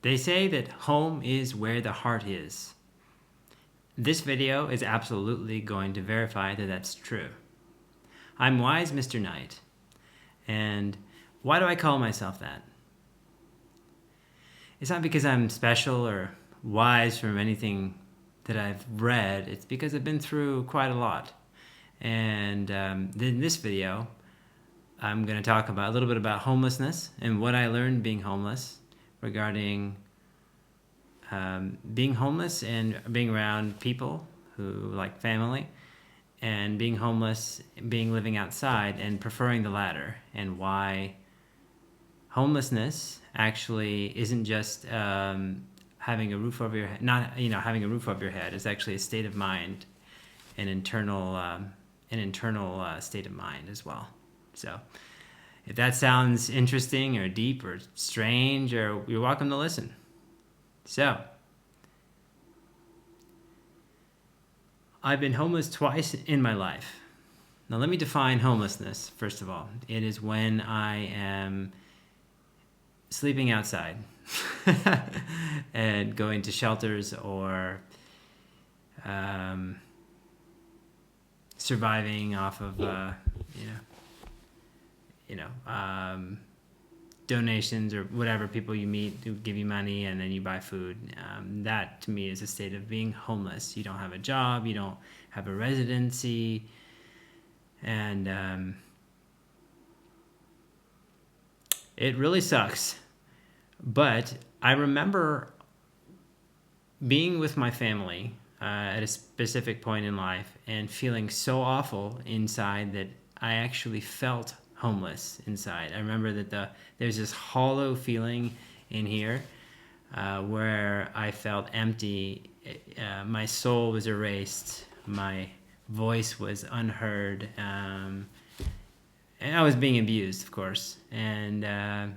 They say that home is where the heart is. This video is absolutely going to verify that that's true. I'm Wise Mr. Knight, and why do I call myself that? It's not because I'm special or wise from anything that I've read. It's because I've been through quite a lot. And in this video, I'm going to talk about a little bit about homelessness and what I learned being homeless regarding being homeless and being around people who like family, and being homeless, living outside and preferring the latter, and why homelessness actually isn't just having a roof over your head, not having a roof over your head. It's actually a state of mind, an internal state of mind as well. So if that sounds interesting or deep or strange, or you're welcome to listen. So I've been homeless twice in my life. Now let me define homelessness first of all. It is when I am sleeping outside and going to shelters, or surviving off of donations or whatever, people you meet who give you money and then you buy food. That to me is a state of being homeless. You don't have a job, you don't have a residency, and it really sucks. But I remember being with my family at a specific point in life and feeling so awful inside that I actually felt homeless inside. I remember that there's this hollow feeling in here where I felt empty. My soul was erased. My voice was unheard. And I was being abused, of course. And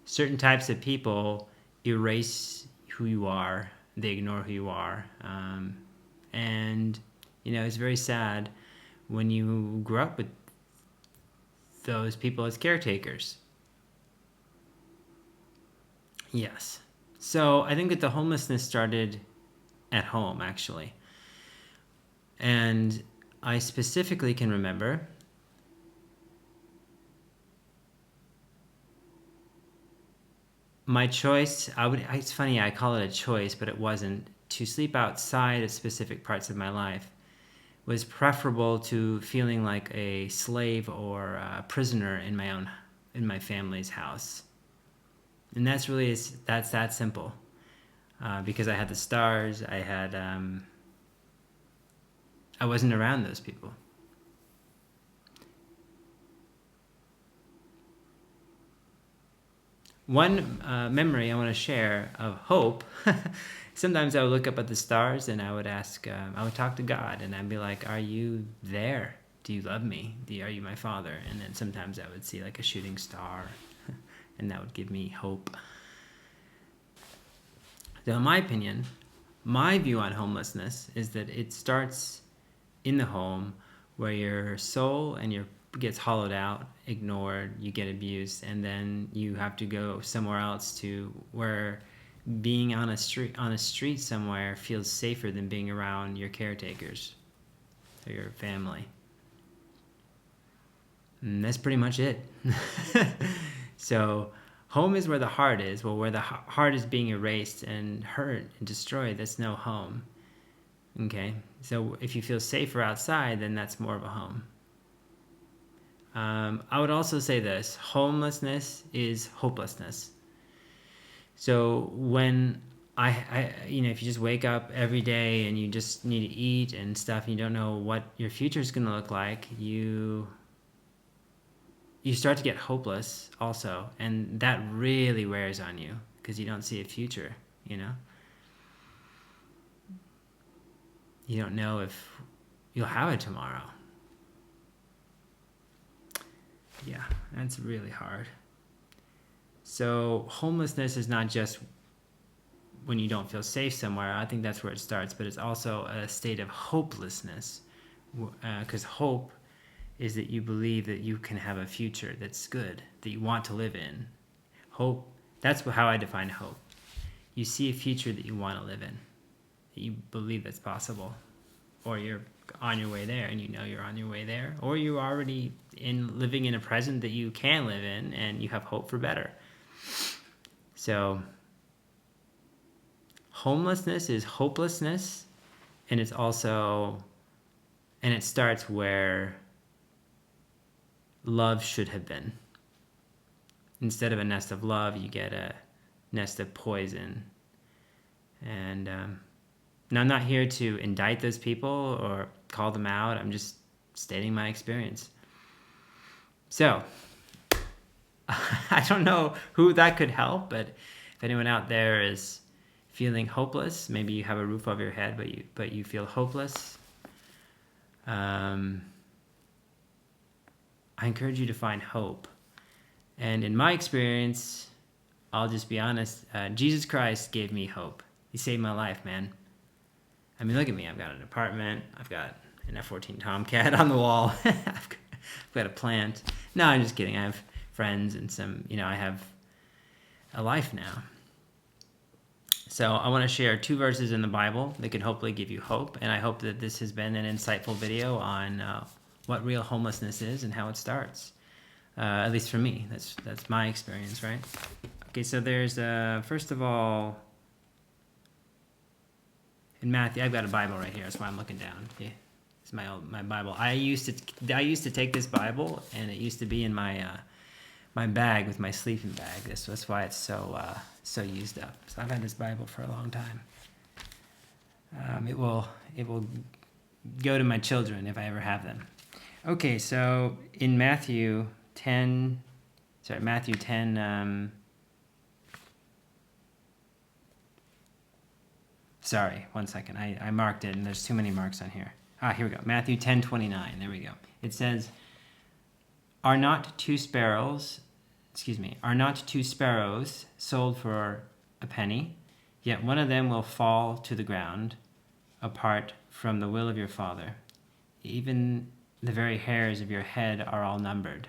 certain types of people erase who you are. They ignore who you are. And, it's very sad when you grow up with those people as caretakers. Yes. So I think that the homelessness started at home, actually. And I specifically can remember my choice. It's funny, I call it a choice, but it wasn't. To sleep outside at specific parts of my life was preferable to feeling like a slave or a prisoner in my family's house. And that's that simple. Because I had the stars, I wasn't around those people. One memory I want to share of hope. Sometimes I would look up at the stars and I would ask, I would talk to God, and I'd be like, are you there? Do you love me? Are you my father? And then sometimes I would see like a shooting star and that would give me hope. So in my opinion, my view on homelessness is that it starts in the home, where your soul and your gets hollowed out, ignored, you get abused, and then you have to go somewhere else to where being on a street somewhere feels safer than being around your caretakers or your family. And that's pretty much it. So home is where the heart is. Well, where the heart is being erased and hurt and destroyed, that's no home. Okay, so if you feel safer outside, then that's more of a home. I would also say this: homelessness is hopelessness. So when if you just wake up every day and you just need to eat and stuff, and you don't know what your future is going to look like, you start to get hopeless also, and that really wears on you because you don't see a future. You don't know if you'll have it tomorrow. Yeah, that's really hard. So homelessness is not just when you don't feel safe somewhere. I think that's where it starts, but it's also a state of hopelessness, because hope is that you believe that you can have a future that's good, that you want to live in. Hope That's how I define hope. You see a future that you want to live in, that you believe that's possible, or you're on your way there and you know you're on your way there, or you're already living in a present that you can live in and you have hope for better. So homelessness is hopelessness, and it starts where love should have been. Instead of a nest of love, you get a nest of poison. And now I'm not here to indict those people or call them out. I'm just stating my experience. So I don't know who that could help, but if anyone out there is feeling hopeless, maybe you have a roof over your head, but you feel hopeless, I encourage you to find hope. And in my experience, I'll just be honest, Jesus Christ gave me hope. He saved my life, man. I mean, look at me. I've got an apartment. I've got an F-14 Tomcat on the wall. I've got a plant. No, I'm just kidding. I have friends and I have a life now. So I want to share 2 verses in the Bible that could hopefully give you hope. And I hope that this has been an insightful video on what real homelessness is and how it starts. At least for me, that's my experience, right? Okay, so there's first of all, in Matthew, I've got a Bible right here. That's why I'm looking down. Yeah, it's my Bible. I used to take this Bible, and it used to be in my my bag with my sleeping bag. That's why it's so used up. So I've had this Bible for a long time. It will go to my children if I ever have them. Okay, so in Matthew 10, sorry, one second. I marked it, and there's too many marks on here. Here we go. Matthew 10:29. There we go. It says, Are not two sparrows sold for a penny? Yet one of them will fall to the ground apart from the will of your Father. Even the very hairs of your head are all numbered.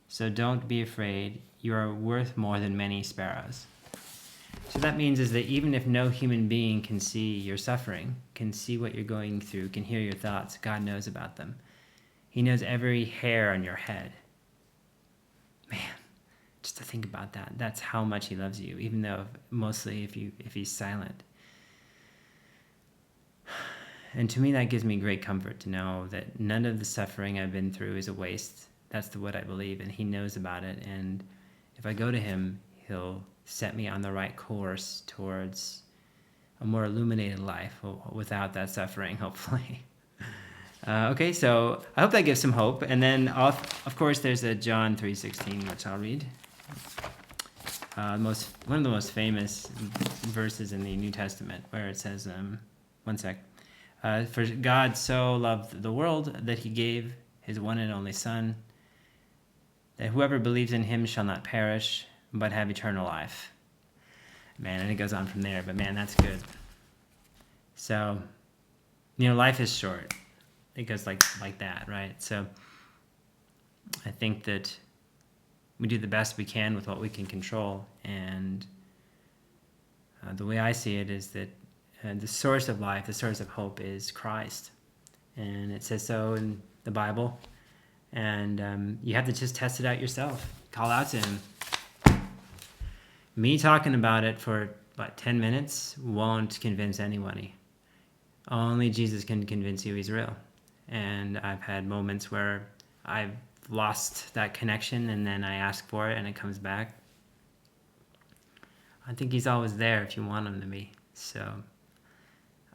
So don't be afraid. You are worth more than many sparrows. So that means is that even if no human being can see your suffering, can see what you're going through, can hear your thoughts, God knows about them. He knows every hair on your head. Man, just to think about that. That's how much he loves you, even though mostly if he's silent. And to me, that gives me great comfort to know that none of the suffering I've been through is a waste. That's what I believe, and he knows about it. And if I go to him, he'll set me on the right course towards a more illuminated life without that suffering, hopefully. Okay, so I hope that gives some hope. And then, of course, there's a John 3:16, which I'll read. One of the most famous verses in the New Testament, where it says, one sec. For God so loved the world that he gave his one and only Son, that whoever believes in him shall not perish, but have eternal life. Man, and it goes on from there, but man, that's good. So, life is short. It goes like that, right? So I think that we do the best we can with what we can control, and the way I see it is that the source of life, the source of hope is Christ. And it says so in the Bible. And you have to just test it out yourself. Call out to him. Me talking about it for 10 minutes won't convince anybody. Only Jesus can convince you he's real. And I've had moments where I've lost that connection, and then I ask for it and it comes back. I think he's always there if you want him to be. So,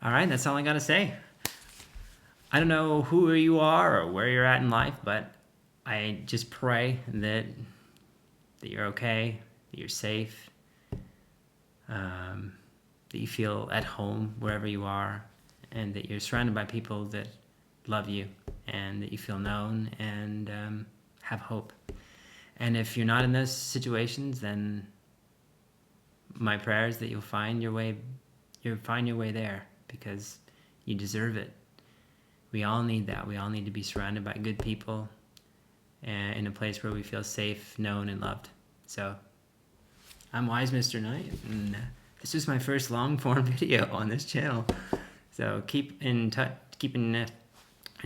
all right, that's all I got to say. I don't know who you are or where you're at in life, but I just pray that you're okay, that you're safe, that you feel at home wherever you are, and that you're surrounded by people that love you, and that you feel known and have hope. And if you're not in those situations, then my prayer is that you'll find your way there, because you deserve it. We all need that. We all need to be surrounded by good people and in a place where we feel safe, known, and loved. So I'm Wise Mr. Knight, and this is my first long form video on this channel. So keep in touch, keep in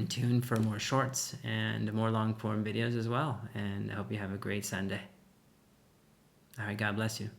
tune for more shorts and more long form videos as well. And I hope you have a great Sunday. All right, God bless you.